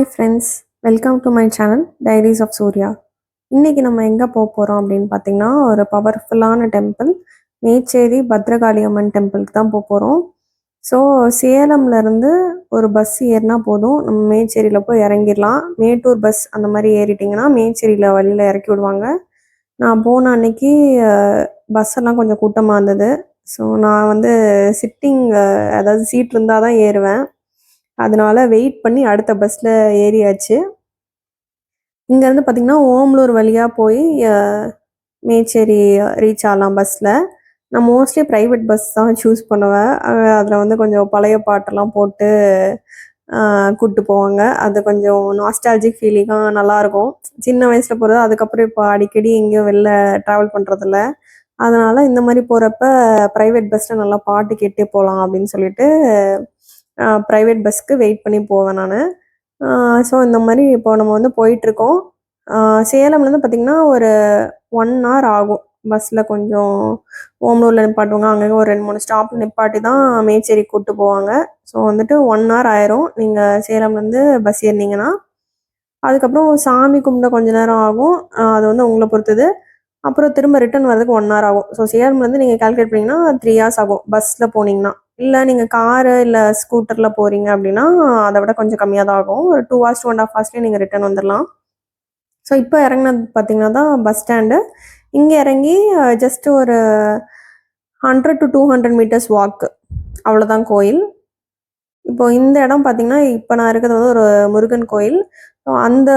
Hi friends, welcome to my channel diaries of Surya. இன்றைக்கி நம்ம எங்கே போக போகிறோம் அப்படின்னு பார்த்தீங்கன்னா, ஒரு பவர்ஃபுல்லான டெம்பிள் மேச்சேரி பத்ரகாளி அம்மன் டெம்பிளுக்கு தான் போக போகிறோம். ஸோ சேலம்லேருந்து ஒரு பஸ் ஏறினா போதும், நம்ம மேச்சேரியில் போய் இறங்கிடலாம். மேட்டூர் பஸ் அந்த மாதிரி ஏறிட்டிங்கன்னா மேச்சேரியில் வழியில் இறக்கி விடுவாங்க. நான் போன அன்னைக்கு பஸ்ஸெல்லாம் கொஞ்சம் கூட்டமாக இருந்தது. ஸோ நான் வந்து சிட்டிங், அதாவது சீட் இருந்தால் தான் ஏறுவேன். அதனால வெயிட் பண்ணி அடுத்த பஸ்ஸில் ஏறியாச்சு. இங்கேருந்து பார்த்திங்கன்னா ஓமலூர் வழியாக போய் மேச்சேரி ரீச் ஆகலாம் பஸ்ஸில். நான் மோஸ்ட்லி ப்ரைவேட் பஸ் தான் சூஸ் பண்ணுவேன். அதில் வந்து கொஞ்சம் பழைய பாட்டெல்லாம் போட்டு கூப்பிட்டு போவாங்க. அது கொஞ்சம் நாஸ்டாலஜிக் ஃபீலிங்காக நல்லாயிருக்கும். சின்ன வயசில் போகிறது, அதுக்கப்புறம் இப்போ அடிக்கடி எங்கேயும் வெளில ட்ராவல் பண்ணுறதில்ல. அதனால் இந்த மாதிரி போகிறப்ப ப்ரைவேட் பஸ்ஸில் நல்லா பாட்டு கேட்டே போகலாம் அப்படின்னு சொல்லிட்டு ப்ரைவேட் பஸ்ஸுக்கு வெயிட் பண்ணி போவேன் நான். ஸோ இந்த மாதிரி இப்போ நம்ம வந்து போயிட்டுருக்கோம். சேலம்லேருந்து பார்த்திங்கன்னா ஒரு 1 hour ஆகும். பஸ்ஸில் கொஞ்சம் ஓமலூரில் நிப்பாட்டுவாங்க, அங்கங்கே ஒரு 2-3 ஸ்டாப் நிப்பாட்டி தான் மேச்சேரி கூப்பிட்டு போவாங்க. ஸோ வந்துட்டு 1 hour ஆயிரும் நீங்கள் சேலம்லேருந்து பஸ் ஏறினீங்கன்னா. அதுக்கப்புறம் சாமி கும்பிட கொஞ்சம் நேரம் ஆகும், அது வந்து உங்களை பொறுத்தது. அப்புறம் திரும்ப ரிட்டன் வரதுக்கு 1 hour ஆகும். ஸோ சேலம்லேருந்து நீங்கள் கால்குலேட் பண்ணிங்கன்னா 3 hours ஆகும் பஸ்ஸில் போனீங்கன்னா. இல்லை நீங்கள் காரு இல்லை ஸ்கூட்டரில் போகிறீங்க அப்படின்னா அதை விட கொஞ்சம் கம்மியாக தான் ஆகும். ஒரு 2 hours 2.5 hours நீங்கள் ரிட்டன் வந்துடலாம். ஸோ இப்போ இறங்கினது பார்த்திங்கன்னா தான் பஸ் ஸ்டாண்டு. இங்கே இறங்கி ஜஸ்ட் ஒரு 100 to 200 meters வாக்கு, அவ்வளோதான் கோயில். இப்போ இந்த இடம் பார்த்திங்கன்னா, இப்போ நான் இருக்கிறது வந்து ஒரு முருகன் கோயில். அந்த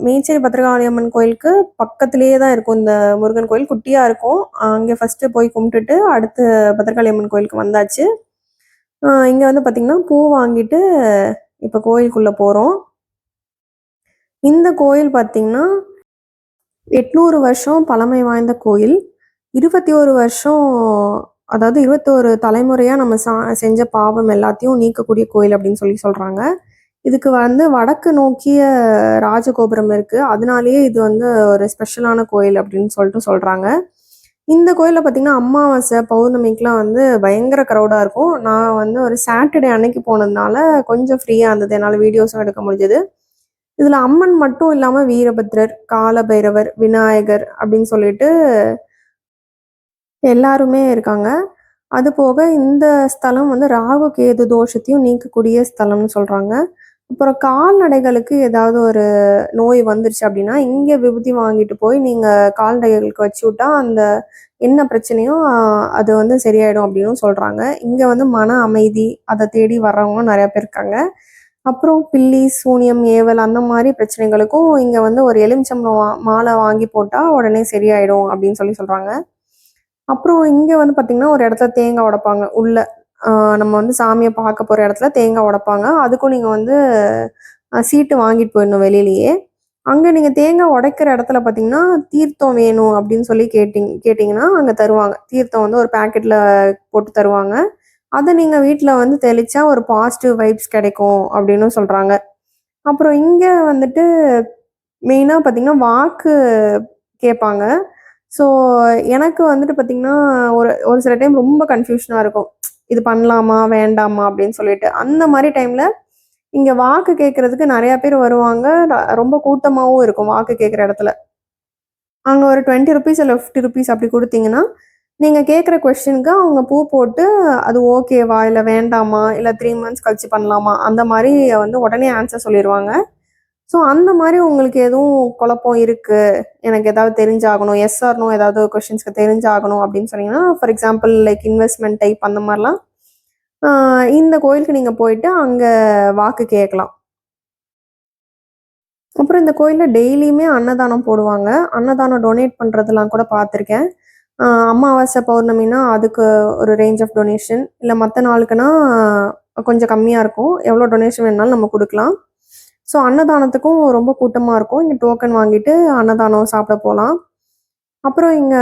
மேச்சேரி பத்ரகாளி அம்மன் கோயிலுக்கு பக்கத்துலேயே தான் இருக்கும் இந்த முருகன் கோயில். குட்டியாக இருக்கும். அங்கே ஃபஸ்ட்டு போய் கும்பிட்டுட்டு அடுத்து பத்ரகாளி அம்மன் கோயிலுக்கு வந்தாச்சு. இங்கே வந்து பார்த்திங்கன்னா பூ வாங்கிட்டு இப்போ கோயிலுக்குள்ளே போகிறோம். இந்த கோயில் பார்த்திங்கன்னா 800 வருஷம் பழமை வாய்ந்த கோயில். 21 வருஷம், அதாவது 21 தலைமுறையாக நம்ம செஞ்ச பாவம் எல்லாத்தையும் நீக்கக்கூடிய கோயில் அப்படின்னு சொல்கிறாங்க. இதுக்கு வந்து வடக்கு நோக்கிய ராஜகோபுரம் இருக்குது. அதனாலேயே இது வந்து ஒரு ஸ்பெஷலான கோயில் அப்படின்னு சொல்கிறாங்க. இந்த கோயிலில் பார்த்திங்கன்னா அமாவாசை பௌர்ணமிக்கெலாம் வந்து பயங்கர க்ரௌடாக இருக்கும். நான் வந்து ஒரு சாட்டர்டே அன்னைக்கு போனதுனால கொஞ்சம் ஃப்ரீயாக இருந்தது, என்னால் வீடியோஸும் எடுக்க முடிஞ்சது. இதில் அம்மன் மட்டும் இல்லாமல் வீரபத்ரர், காலபைரவர், விநாயகர் அப்படின்னு சொல்லிட்டு எல்லாருமே இருக்காங்க. அது போக இந்த ஸ்தலம் வந்து ராகு கேது தோஷத்தையும் நீக்கக்கூடிய ஸ்தலம்னு சொல்கிறாங்க. அப்புறம் கால்நடைகளுக்கு ஏதாவது ஒரு நோய் வந்துருச்சு அப்படின்னா இங்கே விபூதி வாங்கிட்டு போய் நீங்கள் கால்நடைகளுக்கு வச்சு விட்டா அந்த என்ன பிரச்சனையோ அது வந்து சரியாயிடும் அப்படின்னு சொல்கிறாங்க. இங்கே வந்து மன அமைதி அதை தேடி வர்றவங்க நிறையா பேர் இருக்காங்க. அப்புறம் பில்லி, சூனியம், ஏவல் அந்த மாதிரி பிரச்சனைகளுக்கும் இங்கே வந்து ஒரு எலுமிச்சம்பழம் மாலை வாங்கி போட்டால் உடனே சரியாயிடும் அப்படின்னு சொல்கிறாங்க. அப்புறம் இங்கே வந்து பார்த்திங்கன்னா ஒரு இடத்துல தேங்காய் உடைப்பாங்க. உள்ள நம்ம வந்து சாமியை பார்க்க போகிற இடத்துல தேங்காய் உடைப்பாங்க. அதுக்கும் நீங்கள் வந்து சீட்டு வாங்கிட்டு போயிடணும் வெளியிலேயே. அங்கே நீங்கள் தேங்காய் உடைக்கிற இடத்துல பார்த்தீங்கன்னா தீர்த்தம் வேணும் அப்படின்னு சொல்லி கேட்டிங்கன்னா அங்கே தருவாங்க. தீர்த்தம் வந்து ஒரு பேக்கெட்டில் போட்டு தருவாங்க. அதை நீங்கள் வீட்டில் வந்து தெளித்தா ஒரு பாசிட்டிவ் வைப்ஸ் கிடைக்கும் அப்படின்னு சொல்கிறாங்க. அப்புறம் இங்கே வந்துட்டு மெயினாக பார்த்திங்கன்னா வாக்கு கேட்பாங்க. ஸோ எனக்கு வந்துட்டு பார்த்திங்கன்னா ஒரு ஒரு சில டைம் ரொம்ப கன்ஃபியூஷனாக இருக்கும், இது பண்ணலாமா வேண்டாமா அப்படின்னு சொல்லிட்டு. அந்த மாதிரி டைமில் இங்கே வாக்கு கேட்குறதுக்கு நிறையா பேர் வருவாங்க. ரொம்ப கூட்டமாகவும் இருக்கும் வாக்கு கேட்குற இடத்துல. அங்கே ஒரு 20 rupees இல்லை 50 rupees அப்படி கொடுத்தீங்கன்னா நீங்கள் கேட்குற கொஸ்டினுக்கு அவங்க பூ போட்டு அது ஓகேவா இல்லை வேண்டாமா இல்லை 3 months கழிச்சு பண்ணலாமா அந்த மாதிரி வந்து உடனே ஆன்சர் சொல்லிடுவாங்க. ஸோ அந்த மாதிரி உங்களுக்கு எதுவும் குழப்பம் இருக்குது, எனக்கு ஏதாவது தெரிஞ்சாகணும், எஸ் ஆர் நோ ஏதாவது கொஷின்ஸ்க்கு தெரிஞ்சாகணும் அப்படின்னு சொன்னீங்கன்னா, for example like investment type அந்த மாதிரிலாம் இந்த கோயிலுக்கு நீங்கள் போயிட்டு அங்கே வாக்கு கேட்கலாம். அப்புறம் இந்த கோயிலில் டெய்லியுமே அன்னதானம் போடுவாங்க. அன்னதானம் டொனேட் பண்ணுறதுலாம் கூட பார்த்துருக்கேன். அமாவாசை பௌர்ணமினா அதுக்கு ஒரு ரேஞ்ச் ஆஃப் டொனேஷன், இல்லை மற்ற நாளுக்குன்னா கொஞ்சம் கம்மியாக இருக்கும். எவ்வளோ டொனேஷன் வேணுனாலும் நம்ம கொடுக்கலாம். ஸோ அன்னதானத்துக்கும் ரொம்ப கூட்டமாக இருக்கும். இங்கே டோக்கன் வாங்கிட்டு அன்னதானம் சாப்பிட போகலாம். அப்புறம் இங்கே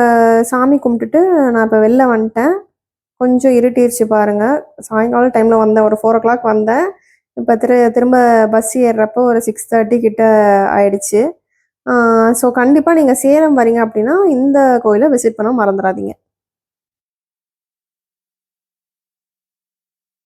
சாமி கும்பிட்டுட்டு நான் இப்போ வெளில வந்துட்டேன். கொஞ்சம் இருட்டிடுச்சு பாருங்கள். சாயங்காலம் டைமில் வந்தேன், ஒரு 4 o'clock வந்தேன். இப்போ திரும்ப பஸ் ஏறுறப்போ ஒரு 6:30 கிட்ட ஆயிடுச்சு. ஸோ கண்டிப்பாக நீங்கள் சேலம் வரீங்க அப்படின்னா இந்த கோயிலை விசிட் பண்ண மறந்துடாதீங்க.